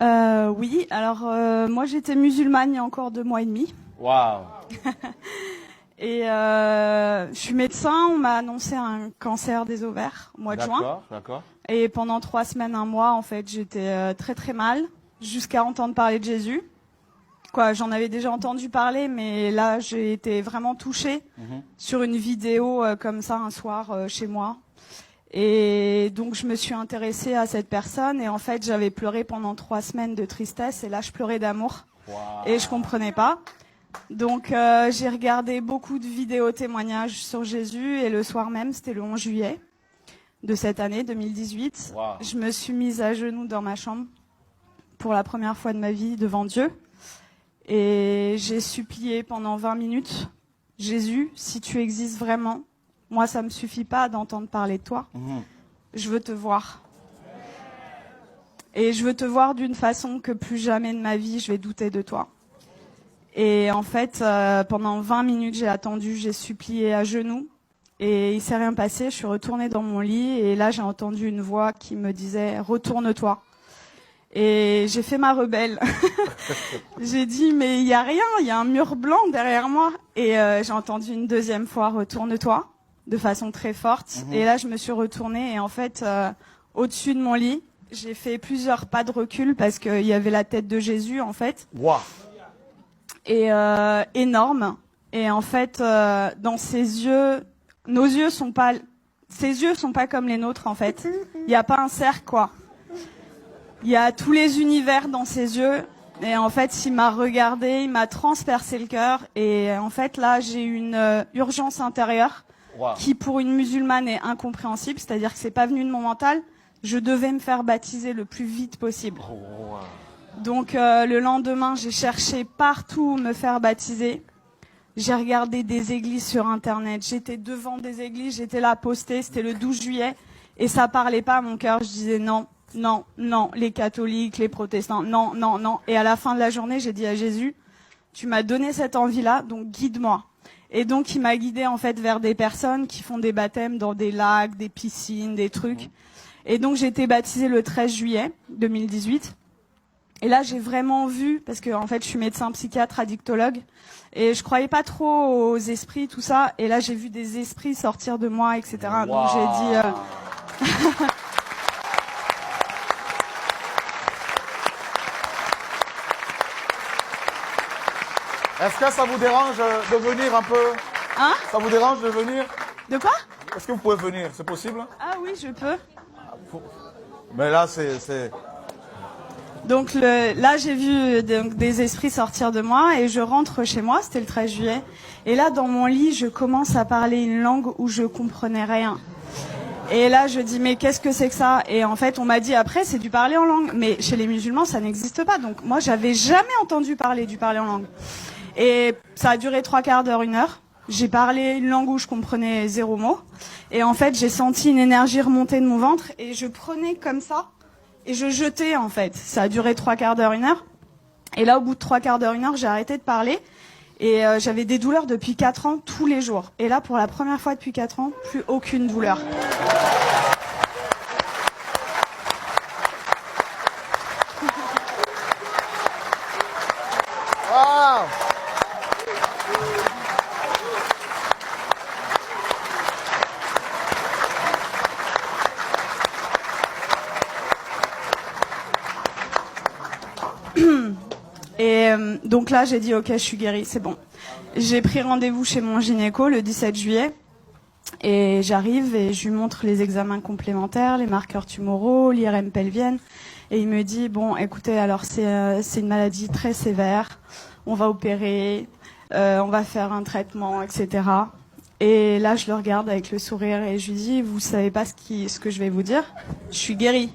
Oui, alors moi j'étais musulmane il y a encore 2 mois et demi. Waouh. Et je suis médecin, on m'a annoncé un cancer des ovaires au mois de juin. D'accord, d'accord. Et pendant 3 semaines, 1 mois, en fait, j'étais très très mal, jusqu'à entendre parler de Jésus. Quoi, j'en avais déjà entendu parler, mais là j'ai été vraiment touchée sur une vidéo comme ça un soir chez moi. Et donc je me suis intéressée à cette personne et en fait j'avais pleuré pendant 3 semaines de tristesse et là je pleurais d'amour. Wow. Et je comprenais pas. Donc j'ai regardé beaucoup de vidéos témoignages sur Jésus et le soir même, c'était le 11 juillet de cette année 2018, Wow. je me suis mise à genoux dans ma chambre pour la première fois de ma vie devant Dieu et j'ai supplié pendant 20 minutes, Jésus, si tu existes vraiment, moi ça me suffit pas d'entendre parler de toi, je veux te voir. Et je veux te voir d'une façon que plus jamais de ma vie je vais douter de toi. Et en fait, pendant 20 minutes, j'ai attendu, j'ai supplié à genoux. Et il s'est rien passé, je suis retournée dans mon lit. Et là, j'ai entendu une voix qui me disait « Retourne-toi ». Et j'ai fait ma rebelle. J'ai dit « Mais il y a rien, il y a un mur blanc derrière moi ». Et j'ai entendu une deuxième fois « Retourne-toi » de façon très forte. Et là, je me suis retournée. Et en fait, au-dessus de mon lit, j'ai fait plusieurs pas de recul parce qu'il y avait la tête de Jésus, en fait. Wow. Et énorme. Et en fait, dans ses yeux, ses yeux sont pas comme les nôtres en fait. Il n'y a pas un cercle quoi. Il y a tous les univers dans ses yeux. Et en fait, il m'a regardé, il m'a transpercé le cœur. Et en fait, là, j'ai une urgence intérieure Wow. qui, pour une musulmane, est incompréhensible. C'est-à-dire que c'est pas venu de mon mental. Je devais me faire baptiser le plus vite possible. Oh, wow. Donc le lendemain, j'ai cherché partout où me faire baptiser. J'ai regardé des églises sur Internet. J'étais devant des églises, j'étais là postée. C'était le 12 juillet et ça parlait pas à mon cœur. Je disais non, non, non. Les catholiques, les protestants, non, non, non. Et à la fin de la journée, j'ai dit à Jésus, tu m'as donné cette envie-là, donc guide-moi. Et donc il m'a guidée en fait vers des personnes qui font des baptêmes dans des lacs, des piscines, des trucs. Et donc j'ai été baptisée le 13 juillet 2018. Et là, j'ai vraiment vu, parce que en fait, je suis médecin psychiatre, addictologue, et je croyais pas trop aux esprits, tout ça. Et là, j'ai vu des esprits sortir de moi, etc. Wow. Donc j'ai dit. Est-ce que ça vous dérange de venir un peu? Hein? Ça vous dérange de venir? De quoi? Est-ce que vous pouvez venir? C'est possible? Ah oui, je peux. Mais là, c'est... Donc là, j'ai vu des esprits sortir de moi et je rentre chez moi, c'était le 13 juillet. Et là, dans mon lit, je commence à parler une langue où je comprenais rien. Et là, je dis, mais qu'est-ce que c'est que ça? Et en fait, on m'a dit, après, c'est du parler en langue. Mais chez les musulmans, ça n'existe pas. Donc moi, j'avais jamais entendu parler du parler en langue. Et ça a duré 3 quarts d'heure, 1 heure. J'ai parlé une langue où je comprenais 0 mot. Et en fait, j'ai senti une énergie remonter de mon ventre et je prenais comme ça. Et je jetais en fait. Ça a duré 3 quarts d'heure, 1 heure. Et là, au bout de 3 quarts d'heure, 1 heure, j'ai arrêté de parler. Et j'avais des douleurs depuis 4 ans, tous les jours. Et là, pour la première fois depuis 4 ans, plus aucune douleur. Wow. Et donc là, j'ai dit, ok, je suis guérie, c'est bon. J'ai pris rendez-vous chez mon gynéco le 17 juillet. Et j'arrive et je lui montre les examens complémentaires, les marqueurs tumoraux, l'IRM pelvienne. Et il me dit, bon, écoutez, alors c'est une maladie très sévère. On va opérer, on va faire un traitement, etc. Et là, je le regarde avec le sourire et je lui dis, vous savez pas ce que je vais vous dire? Je suis guérie.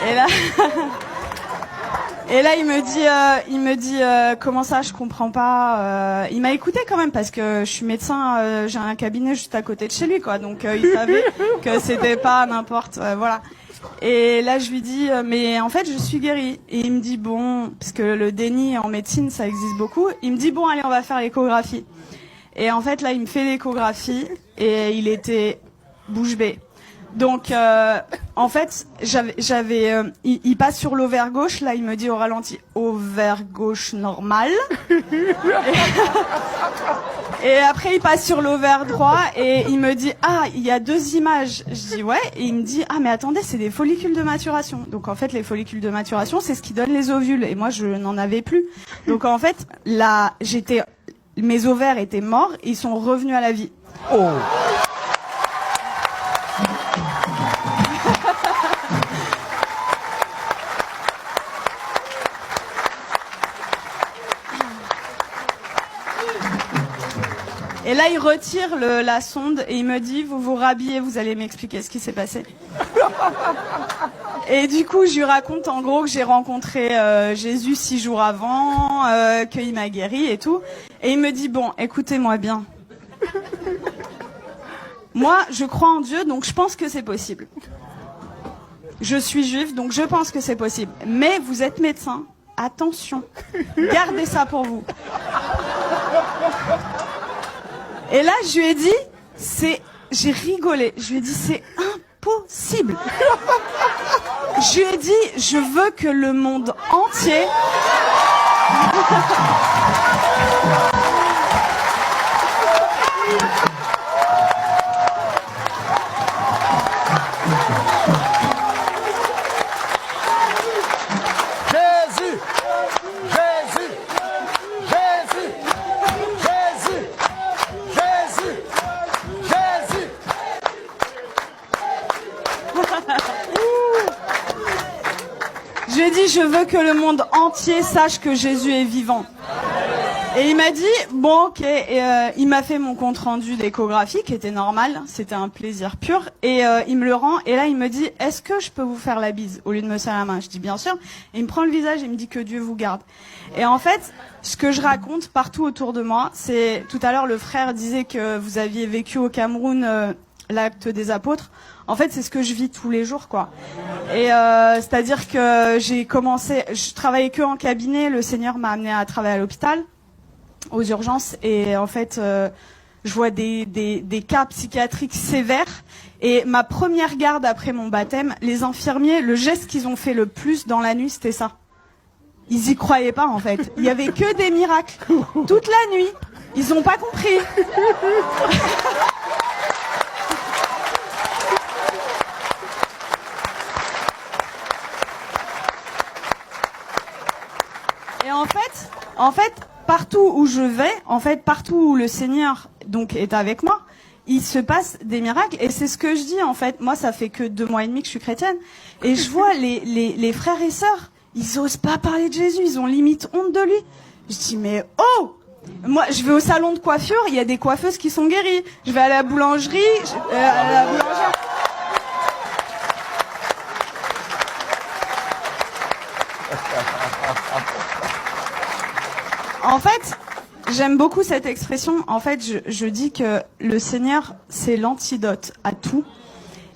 Et là... Et là, il me dit, comment ça, je comprends pas. Il m'a écouté quand même parce que je suis médecin, j'ai un cabinet juste à côté de chez lui, quoi. Donc il savait que c'était pas n'importe, voilà. Et là, je lui dis, mais en fait, je suis guérie. Et il me dit, bon, parce que le déni en médecine, ça existe beaucoup. Il me dit, bon, allez, on va faire l'échographie. Et en fait, là, il me fait l'échographie et il était bouche bée. Donc, en fait, il passe sur l'ovaire gauche. Là, il me dit au ralenti, ovaire gauche normal. Et après, il passe sur l'ovaire droit et il me dit, ah, il y a 2 images. Je dis, ouais. Et il me dit, ah, mais attendez, c'est des follicules de maturation. Donc, en fait, les follicules de maturation, c'est ce qui donne les ovules. Et moi, je n'en avais plus. Donc, en fait, là, mes ovaires étaient morts. Ils sont revenus à la vie. Oh. Et là, il retire la sonde et il me dit, vous vous rhabillez, vous allez m'expliquer ce qui s'est passé. Et du coup, je lui raconte en gros que j'ai rencontré Jésus 6 jours avant, qu'il m'a guéri et tout. Et il me dit, bon, écoutez-moi bien. Moi, je crois en Dieu, donc je pense que c'est possible. Je suis juif, donc je pense que c'est possible. Mais vous êtes médecin, attention, gardez ça pour vous. Et là, je lui ai dit, j'ai rigolé. Je lui ai dit, c'est impossible. Je lui ai dit, je veux que le monde entier... Je lui ai dit, je veux que le monde entier sache que Jésus est vivant. Et il m'a dit, bon, ok, et il m'a fait mon compte rendu d'échographie, qui était normal, c'était un plaisir pur, et il me le rend, et là il me dit, est-ce que je peux vous faire la bise, au lieu de me serrer la main? Je dis, bien sûr, et il me prend le visage, et il me dit que Dieu vous garde. Et en fait, ce que je raconte partout autour de moi, c'est, tout à l'heure le frère disait que vous aviez vécu au Cameroun l'acte des apôtres. En fait, c'est ce que je vis tous les jours, quoi. Et c'est-à-dire que je travaillais que en cabinet, le Seigneur m'a amené à travailler à l'hôpital, aux urgences, et en fait, je vois des cas psychiatriques sévères. Et ma première garde après mon baptême, les infirmiers, le geste qu'ils ont fait le plus dans la nuit, c'était ça. Ils y croyaient pas, en fait. Il y avait que des miracles. Toute la nuit. Ils ont pas compris. Et en fait, partout où je vais, partout où le Seigneur donc est avec moi, il se passe des miracles. Et c'est ce que je dis, en fait. Moi, ça fait que 2 mois et demi que je suis chrétienne. Et je vois les frères et sœurs, ils osent pas parler de Jésus. Ils ont limite honte de lui. Je dis, mais oh! Moi, je vais au salon de coiffure, il y a des coiffeuses qui sont guéries. Je vais à la boulangerie, En fait, j'aime beaucoup cette expression. En fait, je dis que le Seigneur, c'est l'antidote à tout.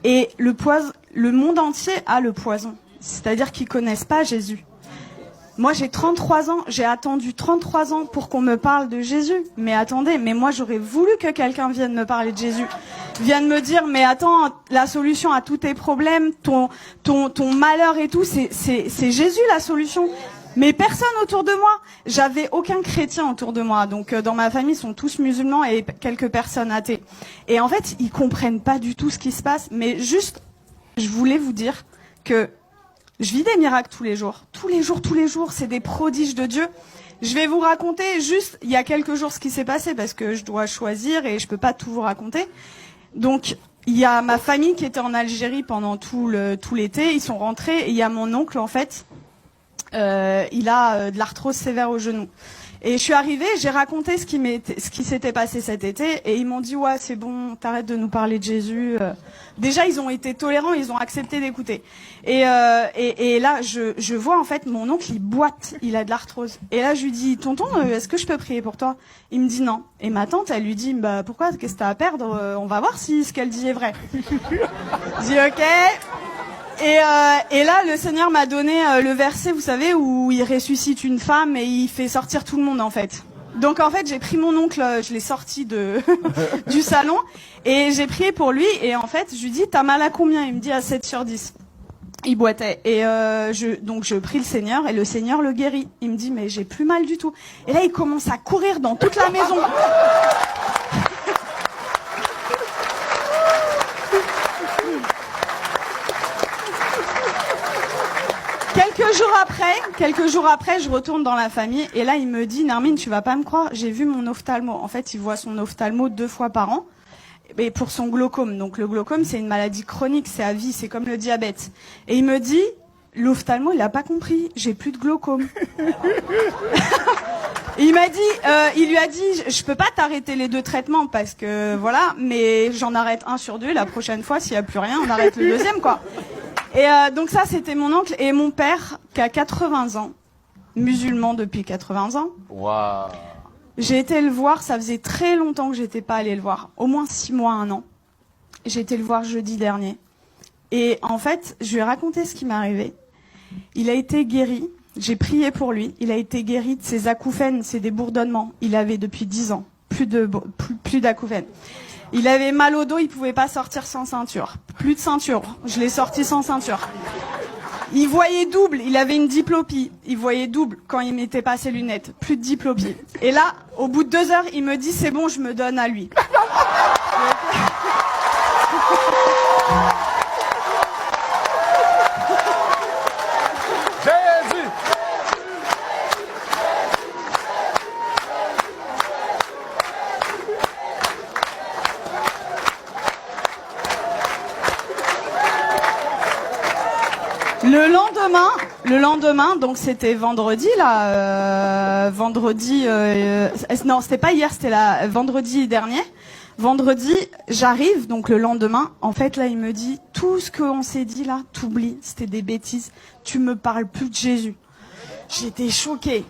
Et le monde entier a le poison. C'est-à-dire qu'ils connaissent pas Jésus. Moi, j'ai 33 ans. J'ai attendu 33 ans pour qu'on me parle de Jésus. Mais attendez, mais moi, j'aurais voulu que quelqu'un vienne me parler de Jésus. Vienne me dire, mais attends, la solution à tous tes problèmes, ton malheur et tout, c'est Jésus la solution. Mais personne autour de moi. J'avais aucun chrétien autour de moi. Donc dans ma famille, ils sont tous musulmans et quelques personnes athées. Et en fait, ils comprennent pas du tout ce qui se passe. Mais juste, je voulais vous dire que je vis des miracles tous les jours. Tous les jours, c'est des prodiges de Dieu. Je vais vous raconter juste, il y a quelques jours, ce qui s'est passé parce que je dois choisir et je peux pas tout vous raconter. Donc, il y a ma famille qui était en Algérie pendant tout l'été. Ils sont rentrés et il y a mon oncle, en fait. Il a de l'arthrose sévère au genou. Et je suis arrivée, j'ai raconté ce qui s'était passé cet été, et ils m'ont dit, ouais, c'est bon, t'arrêtes de nous parler de Jésus. Déjà, ils ont été tolérants, ils ont accepté d'écouter. Et là, je vois, en fait, mon oncle, il boite, il a de l'arthrose. Et là, je lui dis, tonton, est-ce que je peux prier pour toi? Il me dit non. Et ma tante, elle lui dit, bah, pourquoi, qu'est-ce que t'as à perdre? On va voir si ce qu'elle dit est vrai. Je dis, ok. Et là, le Seigneur m'a donné le verset, vous savez, où il ressuscite une femme et il fait sortir tout le monde, en fait. Donc en fait, j'ai pris mon oncle, je l'ai sorti du salon et j'ai prié pour lui. Et en fait, je lui dis, t'as mal à combien? Il me dit à 7 sur 10. Il boitait. Et donc je prie le Seigneur et le Seigneur le guérit. Il me dit, mais j'ai plus mal du tout. Et là, il commence à courir dans toute la maison. Quelques jours après, je retourne dans la famille et là, il me dit, Nermine, tu vas pas me croire, j'ai vu mon ophtalmo. En fait, il voit son ophtalmo 2 fois par an. Et pour son glaucome. Donc le glaucome, c'est une maladie chronique, c'est à vie, c'est comme le diabète. Et il me dit, l'ophtalmo, il a pas compris, j'ai plus de glaucome. Il lui a dit, je peux pas t'arrêter les 2 traitements parce que voilà, mais j'en arrête 1 sur 2. La prochaine fois, s'il y a plus rien, on arrête le 2e, quoi. Et donc ça, c'était mon oncle et mon père qui a 80 ans, musulman depuis 80 ans. Waouh. J'ai été le voir, ça faisait très longtemps que j'étais pas allée le voir, au moins 6 mois, 1 an. J'ai été le voir jeudi dernier. Et en fait, je lui ai raconté ce qui m'est arrivé. Il a été guéri, j'ai prié pour lui, il a été guéri de ses acouphènes, c'est des bourdonnements. Il avait depuis 10 ans, plus d'acouphènes. Il avait mal au dos, il pouvait pas sortir sans ceinture. Plus de ceinture, je l'ai sorti sans ceinture. Il voyait double, il avait une diplopie. Il voyait double quand il mettait pas ses lunettes. Plus de diplopie. Et là, au bout de 2 heures, il me dit, c'est bon, je me donne à lui. Jésus. Le lendemain, donc c'était vendredi là, non, c'était pas hier, c'était vendredi dernier. Vendredi, j'arrive, donc le lendemain, en fait là, il me dit, tout ce qu'on s'est dit là, t'oublies, c'était des bêtises, tu me parles plus de Jésus. J'étais choquée.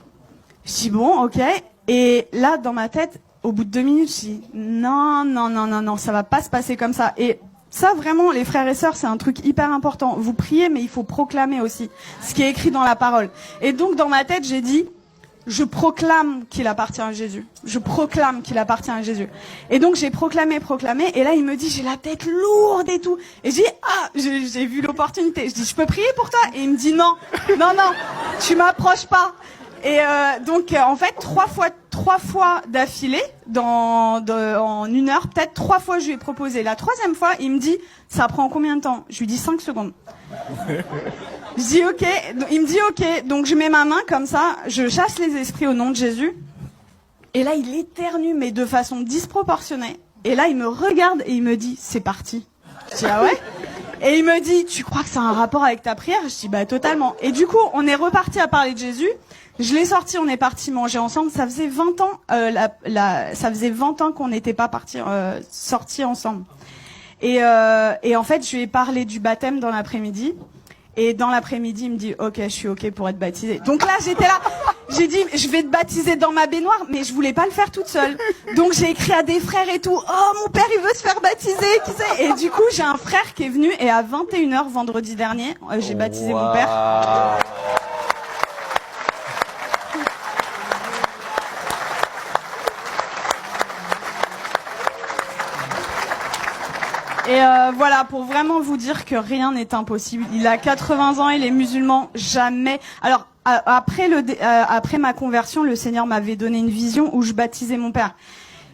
Je dis bon, ok. Et là, dans ma tête, au bout de 2 minutes, je dis non, ça va pas se passer comme ça. Et ça, vraiment, les frères et sœurs, c'est un truc hyper important. Vous priez, mais il faut proclamer aussi ce qui est écrit dans la parole. Et donc, dans ma tête, j'ai dit, je proclame qu'il appartient à Jésus. Je proclame qu'il appartient à Jésus. Et donc, j'ai proclamé. Et là, il me dit, j'ai la tête lourde et tout. Et je dis, j'ai vu l'opportunité. Je dis, je peux prier pour toi? Et il me dit, non, tu m'approches pas. Et donc, en fait, 3 fois d'affilée, en 1 heure, peut-être 3 fois, je lui ai proposé. La 3e fois, il me dit, ça prend combien de temps? Je lui dis 5 secondes. Je dis ok. Il me dit ok. Donc, je mets ma main comme ça, je chasse les esprits au nom de Jésus. Et là, il éternue, mais de façon disproportionnée. Et là, il me regarde et il me dit, c'est parti. Je dis, ah ouais? Et il me dit, tu crois que ça a un rapport avec ta prière? Je dis, bah, totalement. Et du coup, on est reparti à parler de Jésus. Je l'ai sorti, on est parti manger ensemble. Ça faisait 20 ans, ça faisait 20 ans qu'on n'était pas sortis ensemble. Et en fait, je lui ai parlé du baptême dans l'après-midi. Et dans l'après-midi, il me dit, ok, je suis ok pour être baptisé. Donc là, j'étais là. J'ai dit, je vais te baptiser dans ma baignoire, mais je voulais pas le faire toute seule. Donc j'ai écrit à des frères et tout. Oh, mon père, il veut se faire baptiser, qui sait? Et du coup, j'ai un frère qui est venu et à 21h vendredi dernier, j'ai baptisé mon père. Et voilà, pour vraiment vous dire que rien n'est impossible. Il a 80 ans, il est musulman, jamais. Alors après ma conversion, le Seigneur m'avait donné une vision où je baptisais mon père.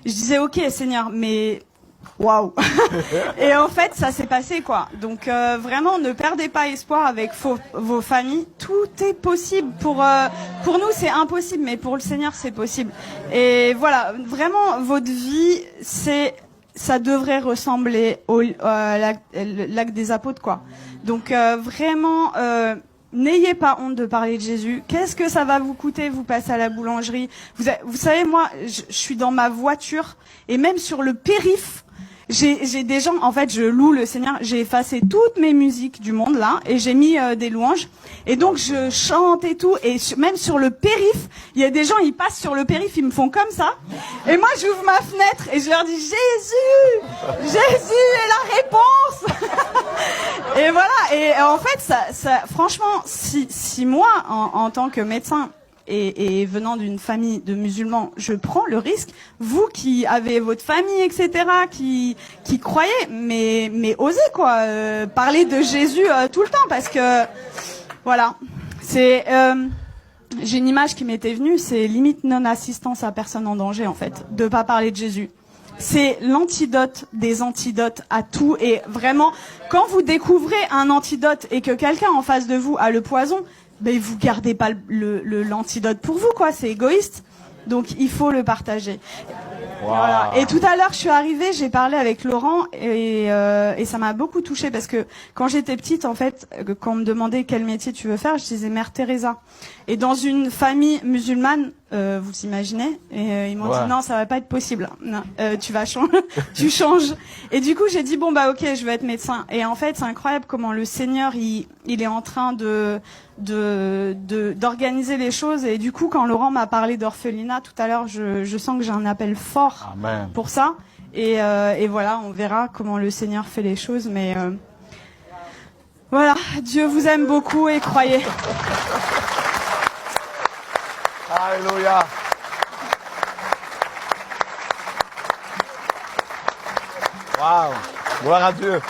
Je disais ok Seigneur, mais waouh. Et en fait, ça s'est passé quoi. Donc vraiment, ne perdez pas espoir avec vos familles. Tout est possible. Pour nous, c'est impossible, mais pour le Seigneur, c'est possible. Et voilà, vraiment, votre vie, ça devrait ressembler au lac des apôtres, quoi. Donc vraiment, n'ayez pas honte de parler de Jésus. Qu'est-ce que ça va vous coûter? Vous passez à la boulangerie. Vous savez, moi, je suis dans ma voiture et même sur le périph'. J'ai des gens, en fait, je loue le Seigneur. J'ai effacé toutes mes musiques du monde là et j'ai mis des louanges. Et donc je chante et tout. Et même sur le périph', il y a des gens, ils passent sur le périph', ils me font comme ça. Et moi, j'ouvre ma fenêtre et je leur dis Jésus est la réponse. Et voilà. Et en fait, ça franchement, si moi, en tant que médecin, et venant d'une famille de musulmans, je prends le risque. Vous qui avez votre famille, etc., qui croyez, mais osez quoi, parler de Jésus tout le temps, parce que voilà, c'est j'ai une image qui m'était venue, c'est limite non-assistance à personne en danger en fait, de pas parler de Jésus. C'est l'antidote des antidotes à tout, et vraiment, quand vous découvrez un antidote et que quelqu'un en face de vous a le poison, ben vous gardez pas l'antidote pour vous quoi, c'est égoïste. Donc il faut le partager. Wow. Voilà. Et tout à l'heure, je suis arrivée, j'ai parlé avec Laurent et ça m'a beaucoup touchée parce que quand j'étais petite, en fait, quand on me demandait quel métier tu veux faire, je disais Mère Teresa. Et dans une famille musulmane, vous imaginez, et ils m'ont dit non, ça va pas être possible. Non, tu vas changer, tu changes. Et du coup, j'ai dit bon bah ok, je vais être médecin. Et en fait, c'est incroyable comment le Seigneur il est en train d'organiser les choses. Et du coup, quand Laurent m'a parlé d'orphelinat tout à l'heure, je sens que j'ai un appel fort Amen. pour ça. Et voilà, on verra comment le Seigneur fait les choses. Mais voilà, Dieu vous aime beaucoup et croyez. Alléluia. Waouh. Gloire à Dieu.